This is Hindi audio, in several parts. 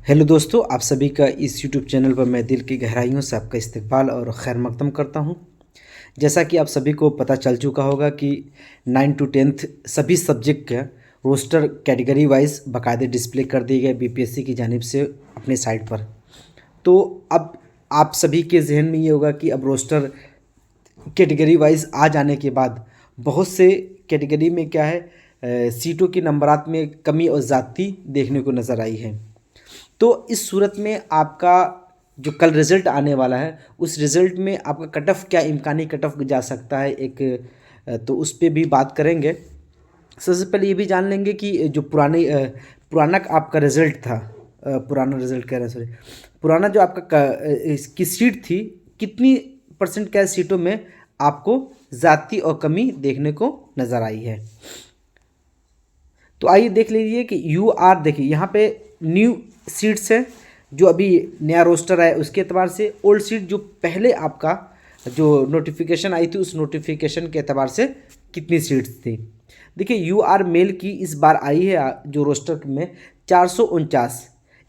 हेलो दोस्तों, आप सभी का इस यूट्यूब चैनल पर मैं दिल की गहराइयों से आपका इस्तकबाल और खैर मकदम करता हूं। जैसा कि आप सभी को पता चल चुका होगा कि 9 टू 10th सभी सब्जेक्ट का रोस्टर कैटेगरी वाइज बाकायदे डिस्प्ले कर दिए गए बीपीएससी की जानिब से अपने साइट पर। तो अब आप सभी के जहन में ये होगा कि अब रोस्टर कैटेगरी वाइज आ जाने के बाद बहुत से कैटेगरी में क्या है, सीटों की नंबरात में कमी और ज़्यादती देखने को नज़र आई है। तो इस सूरत में आपका जो कल रिज़ल्ट आने वाला है उस रिज़ल्ट में आपका कट ऑफ क्या इम्कानी कट ऑफ जा सकता है तो उस पे भी बात करेंगे। सबसे पहले ये भी जान लेंगे कि जो पुराना आपका रिज़ल्ट था, पुराना रिज़ल्ट कह रहे हैं, सॉरी, पुराना जो आपका इसकी सीट थी, कितनी परसेंट क्या सीटों में आपको ज़्यादती और कमी देखने को नज़र आई है। तो आइए देख लीजिए कि यू आर, देखिए यहाँ पे न्यू सीट्स है जो अभी नया रोस्टर है, उसके एतबार से ओल्ड सीट जो पहले आपका जो नोटिफिकेशन आई थी उस नोटिफिकेशन के एतबार से कितनी सीट्स थी। देखिए यू आर मेल की इस बार आई है जो रोस्टर में 449।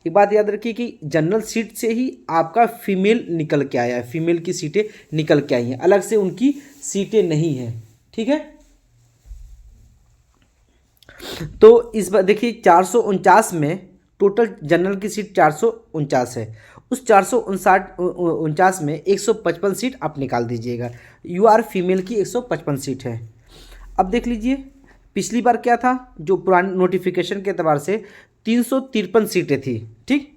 एक बात याद रखिए कि जनरल सीट से ही आपका फीमेल निकल के आया है, फीमेल की सीटें निकल के आई हैं, अलग से उनकी सीटें नहीं हैं। ठीक है, तो इस बार देखिए 449 में टोटल जनरल की सीट 449 है। उस 449 में 155 सीट आप निकाल दीजिएगा। यू आर फीमेल की 155 सीट है। अब देख लीजिए पिछली बार क्या था, जो पुराने नोटिफिकेशन के एतबार से 353 सीटें थी। ठीक,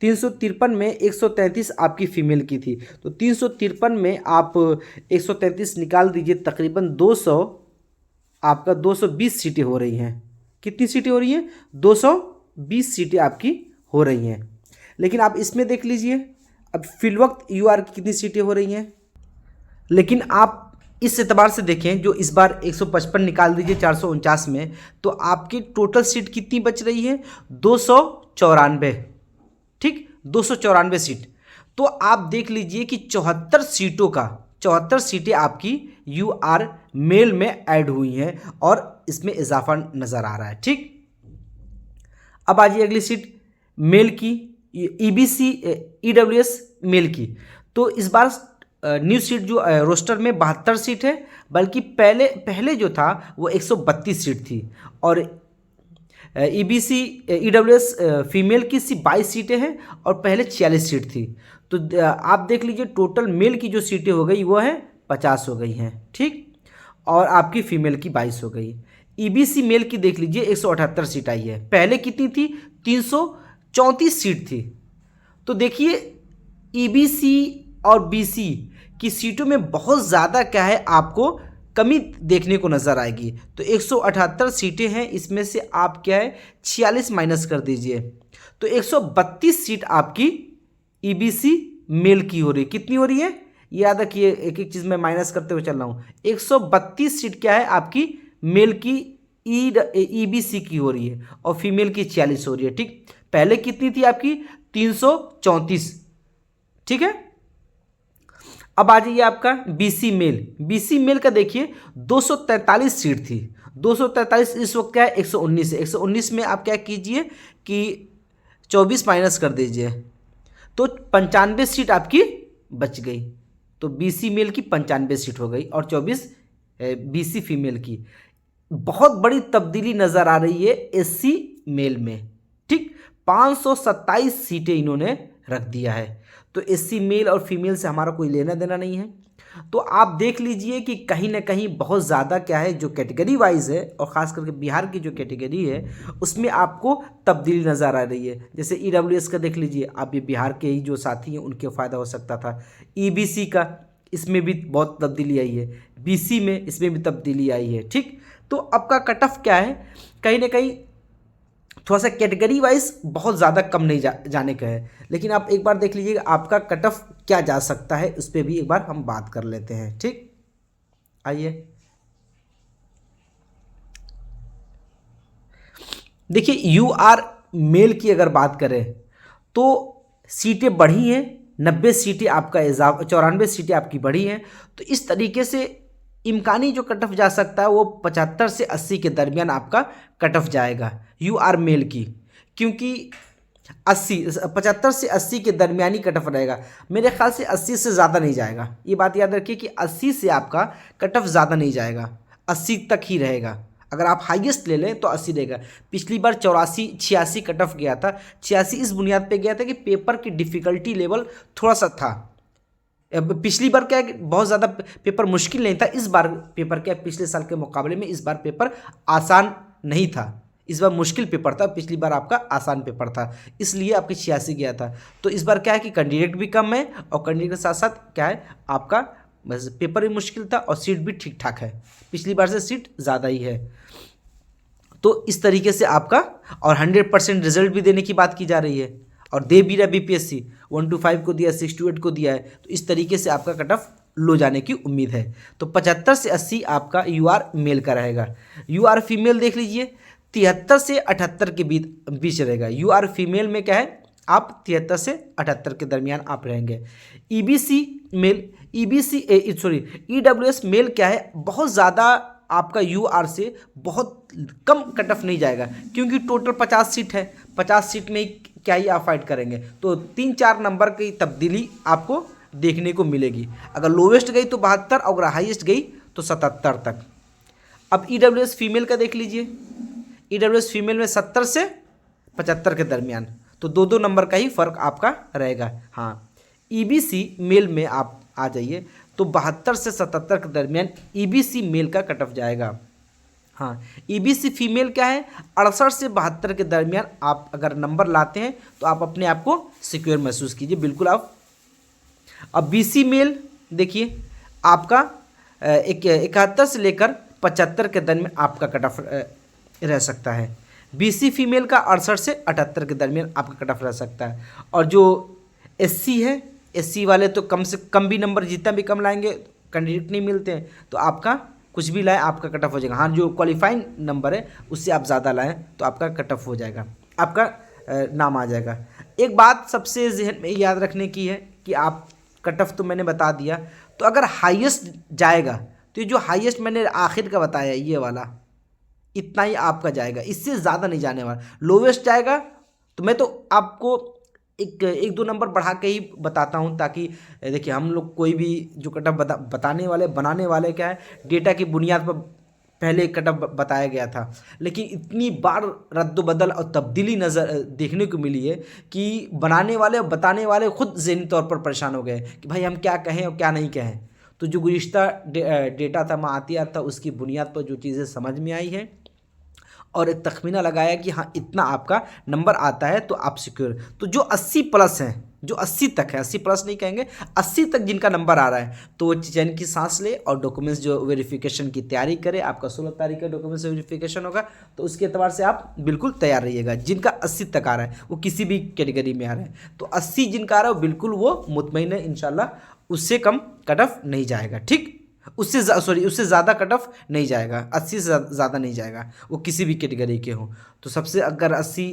353 में 133 आपकी फ़ीमेल की थी, तो 353 में आप 133 निकाल दीजिए, तकरीबन 200, आपका 220 सीटें हो रही हैं। कितनी सीटें हो रही हैं? 220 सीटें आपकी हो रही हैं। लेकिन आप इसमें देख लीजिए अब फिलवक्त यू आर की कितनी सीटें हो रही हैं। लेकिन आप इस एतबार से देखें, जो इस बार 155 निकाल दीजिए 449 में, तो आपकी टोटल सीट कितनी बच रही है? 294। ठीक, 294 सीट। तो आप देख लीजिए कि 74 सीटें आपकी यू आर मेल में ऐड हुई हैं और इसमें इजाफा नज़र आ रहा है। ठीक, अब आ जाइए अगली सीट मेल की, ईबीसी ईडब्ल्यूएस मेल की। तो इस बार न्यू सीट जो रोस्टर में 72 सीट है, बल्कि पहले पहले जो था वो 132 सीट थी। और ईबीसी ईडब्ल्यूएस फीमेल की सिर्फ 22 सीटें हैं और पहले 46 सीट थी। तो आप देख लीजिए टोटल मेल की जो सीटें हो गई वो है 50 हो गई हैं। ठीक, और आपकी फीमेल की 22 हो गई। ईबीसी मेल की देख लीजिए 178 सीट आई है, पहले कितनी थी? 334 सीट थी। तो देखिए ईबीसी और बीसी की सीटों में बहुत ज़्यादा क्या है, आपको कमी देखने को नज़र आएगी। तो 178 सीटें हैं, इसमें से आप क्या है 46 माइनस कर दीजिए, तो 132 सीट आपकी ईबीसी मेल की हो रही है। कितनी हो रही है? याद रखिए, एक एक चीज़ में माइनस करते हुए चल रहा हूँ। 132 सीट क्या है आपकी मेल की ईबीसी की हो रही है और फीमेल की 46 हो रही है। ठीक, पहले कितनी थी आपकी? 334। ठीक है, अब आ जाइए आपका बीसी मेल। बीसी मेल का देखिए 243 सीट थी। 243 इस वक्त क्या है 119 है। 119 में आप क्या कीजिए कि 24 माइनस कर दीजिए, तो 95 सीट आपकी बच गई। तो बीसी मेल की 95 सीट हो गई और 24 बीसी फीमेल की। बहुत बड़ी तब्दीली नज़र आ रही है एससी मेल में। ठीक, 527 सीटें इन्होंने रख दिया है। तो एससी मेल और फीमेल से हमारा कोई लेना देना नहीं है। तो आप देख लीजिए कि कहीं ना कहीं बहुत ज़्यादा क्या है, जो कैटेगरी वाइज है और ख़ास करके बिहार की जो कैटेगरी है उसमें आपको तब्दीली नज़र आ रही है। जैसे ईडब्ल्यूएस का देख लीजिए आप, ये बिहार के ही जो साथी हैं उनके फ़ायदा हो सकता था। ईबीसी का, इसमें भी बहुत तब्दीली आई है। बीसी में, इसमें भी तब्दीली आई है। ठीक, तो अब का कट ऑफ क्या है, कहीं ना कहीं थोड़ा सा कैटेगरी वाइज बहुत ज़्यादा कम नहीं जाने का है। लेकिन आप एक बार देख लीजिएगा आपका कट ऑफ क्या जा सकता है, उस पर भी एक बार हम बात कर लेते हैं। ठीक, आइए देखिए यू आर मेल की अगर बात करें तो सीटें बढ़ी हैं, 90 सीटें आपका इजाफा, 94 सीटें आपकी बढ़ी हैं। तो इस तरीके से इम्कानी जो कट ऑफ जा सकता है वो 75 से 80 के दरमियान आपका कट ऑफ जाएगा यू आर मेल की। क्योंकि 80 75 से 80 के दरमियानी कट ऑफ रहेगा। मेरे ख्याल से 80 से ज़्यादा नहीं जाएगा। ये बात याद रखिए कि 80 से आपका कट ऑफ ज़्यादा नहीं जाएगा, 80 तक ही रहेगा। अगर आप हाईएस्ट ले लें तो 80 रहेगा। पिछली बार 84 86 कट ऑफ गया था। 86 इस बुनियाद पे गया था कि पेपर की डिफ़िकल्टी लेवल थोड़ा सा था। पिछली बार क्या है कि बहुत ज़्यादा पेपर मुश्किल नहीं था, इस बार पेपर क्या पिछले साल के मुकाबले में इस बार पेपर आसान नहीं था। इस बार मुश्किल पेपर था, पिछली बार आपका आसान पेपर था, इसलिए आपके 86 गया था। तो इस बार क्या है कि कैंडिडेट भी कम है और कैंडिडेट के साथ साथ क्या है आपका बस पेपर भी मुश्किल था और सीट भी ठीक ठाक है। पिछली बार से सीट ज़्यादा ही है। तो इस तरीके से आपका और 100% रिजल्ट भी देने की बात की जा रही है और दे भी रहा बीपीएससी 1 to 5 को दिया, 6 to 8 को दिया है। तो इस तरीके से आपका कट ऑफ लो जाने की उम्मीद है। तो 75 से 80 आपका यूआर मेल का रहेगा। यूआर फीमेल देख लीजिए 73 से 78 के बीच रहेगा। यूआर फीमेल में क्या है आप 73 से 78 के दरमियान आप रहेंगे। ईबीसी मेल ईडब्ल्यूएस मेल क्या है बहुत ज़्यादा आपका यूआर से बहुत कम कट ऑफ नहीं जाएगा, क्योंकि टोटल 50 सीट है। 50 सीट में क्या ही आप फाइट करेंगे, तो 3-4 नंबर की तब्दीली आपको देखने को मिलेगी। अगर लोवेस्ट गई तो 72 और अगर हाईएस्ट गई तो 77 तक। अब ईडब्ल्यूएस फीमेल का देख लीजिए। ईडब्ल्यूएस फीमेल में 70 से 75 के दरमियान, तो 2-2 नंबर का ही फ़र्क आपका रहेगा। हाँ, ईबीसी मेल में आप आ जाइए तो 72 से 77 के दरमियान ईबीसी मेल का कट ऑफ जाएगा। हाँ, ईबीसी फीमेल क्या है 68 से 72 के दरमियान आप अगर नंबर लाते हैं तो आप अपने आप को सिक्योर महसूस कीजिए, बिल्कुल आप। अब बीसी मेल देखिए आपका 71 से लेकर 75 के दरमियान आपका कट ऑफ रह सकता है। बीसी फीमेल का 68 से 78 के दरमियान आपका कट ऑफ रह सकता है। और जो एससी है, एससी वाले तो कम से कम भी नंबर जितना भी कम लाएंगे कैंडिडेट नहीं मिलते हैं, तो आपका कुछ भी लाएं आपका कट ऑफ हो जाएगा। हाँ, जो क्वालिफाइंग नंबर है उससे आप ज़्यादा लाएं तो आपका कट ऑफ हो जाएगा, आपका नाम आ जाएगा। एक बात सबसे जहन में याद रखने की है कि आप कट ऑफ तो मैंने बता दिया, तो अगर हाईएस्ट जाएगा तो ये जो हाईएस्ट मैंने आखिर का बताया ये वाला इतना ही आपका जाएगा, इससे ज़्यादा नहीं जाने वाला। लोवेस्ट जाएगा तो मैं तो आपको एक दो नंबर बढ़ा के ही बताता हूँ, ताकि देखिए हम लोग कोई भी जो कट ऑफ बताने वाले बनाने वाले क्या है डेटा की बुनियाद पर पहले कट ऑफ बताया गया था, लेकिन इतनी बार रद्द-बदल और तब्दीली नज़र देखने को मिली है कि बनाने वाले और बताने वाले खुद ज़हनी तौर पर परेशान हो गए कि भाई हम क्या कहें और क्या नहीं कहें। तो जो गुज़िश्ता डेटा था मातियात था उसकी बुनियाद पर जो चीज़ें समझ में आई है और एक तखमीना लगाया कि हाँ इतना आपका नंबर आता है तो आप सिक्योर। तो जो 80 प्लस हैं, जो 80 तक है, 80 प्लस नहीं कहेंगे, 80 तक जिनका नंबर आ रहा है तो वो चैन की सांस ले और डॉक्यूमेंट्स जो वेरिफिकेशन की तैयारी करे। आपका 16 तारीख का डॉक्यूमेंट्स वेरिफिकेशन होगा, तो उसके एतबार से आप बिल्कुल तैयार रहिएगा। जिनका 80 तक आ रहा है वो किसी भी कैटेगरी में आ रहा है, तो 80 जिनका आ रहा है वो बिल्कुल वो मुतमईन है इंशाल्लाह, उससे कम कट ऑफ नहीं जाएगा। ठीक, उससे ज़्यादा कट ऑफ नहीं जाएगा, 80 से ज़्यादा नहीं जाएगा, वो किसी भी कैटेगरी के हों। तो सबसे अगर 80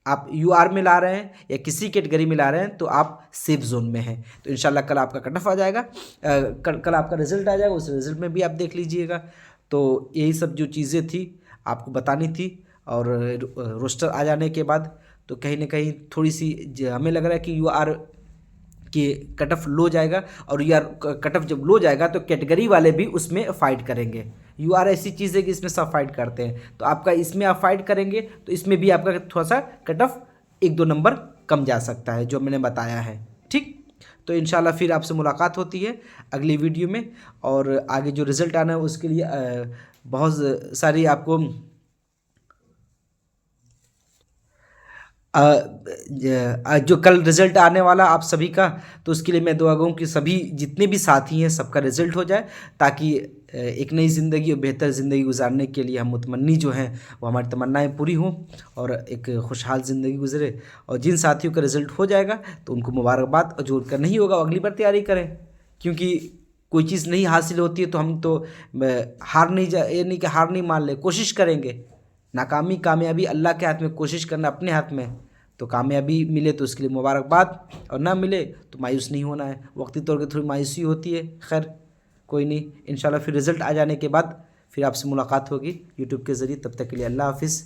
आप यूआर में ला रहे हैं या किसी कैटेगरी में ला रहे हैं तो आप सेफ जोन में हैं। तो इंशाल्लाह कल आपका कट ऑफ आ जाएगा, कल आपका रिजल्ट आ जाएगा, उस रिजल्ट में भी आप देख लीजिएगा। तो यही सब जो चीज़ें थी आपको बतानी थी। और रोस्टर आ जाने के बाद तो कहीं ना कहीं थोड़ी सी हमें लग रहा है कि यूआर कि कट ऑफ लो जाएगा, और यार कट ऑफ जब लो जाएगा तो कैटेगरी वाले भी उसमें फ़ाइट करेंगे। यूआर ऐसी चीज़ है कि इसमें सब फाइट करते हैं, तो आपका इसमें आप फाइट करेंगे तो इसमें भी आपका थोड़ा सा कट ऑफ 1-2 नंबर कम जा सकता है जो मैंने बताया है। ठीक, तो इंशाल्लाह फिर आपसे मुलाकात होती है अगली वीडियो में, और आगे जो रिज़ल्ट आना है उसके लिए बहुत सारी आपको जो कल रिज़ल्ट आने वाला आप सभी का, तो उसके लिए मैं दुआ गूँ कि सभी जितने भी साथी हैं सबका रिज़ल्ट हो जाए, ताकि एक नई ज़िंदगी और बेहतर ज़िंदगी गुजारने के लिए हम मुतमन्नी जो हैं वो हमारी तमन्नाएँ पूरी हों और एक खुशहाल ज़िंदगी गुजरे। और जिन साथियों का रिज़ल्ट हो जाएगा तो उनको मुबारकबाद, और जो उनका नहीं होगा वो अगली बार तैयारी करें, क्योंकि कोई चीज़ नहीं हासिल होती है तो हम तो ये नहीं कि हार नहीं मान ले, कोशिश करेंगे। नाकामी कामयाबी अल्लाह के हाथ में, कोशिश करना अपने हाथ में। तो कामयाबी मिले तो उसके लिए मुबारकबाद, और ना मिले तो मायूस नहीं होना है। वक्ती तौर पर थोड़ी मायूसी होती है, खैर कोई नहीं, इंशाल्लाह फिर रिज़ल्ट आ जाने के बाद फिर आपसे मुलाकात होगी यूट्यूब के ज़रिए। तब तक के लिए अल्लाह हाफिज़।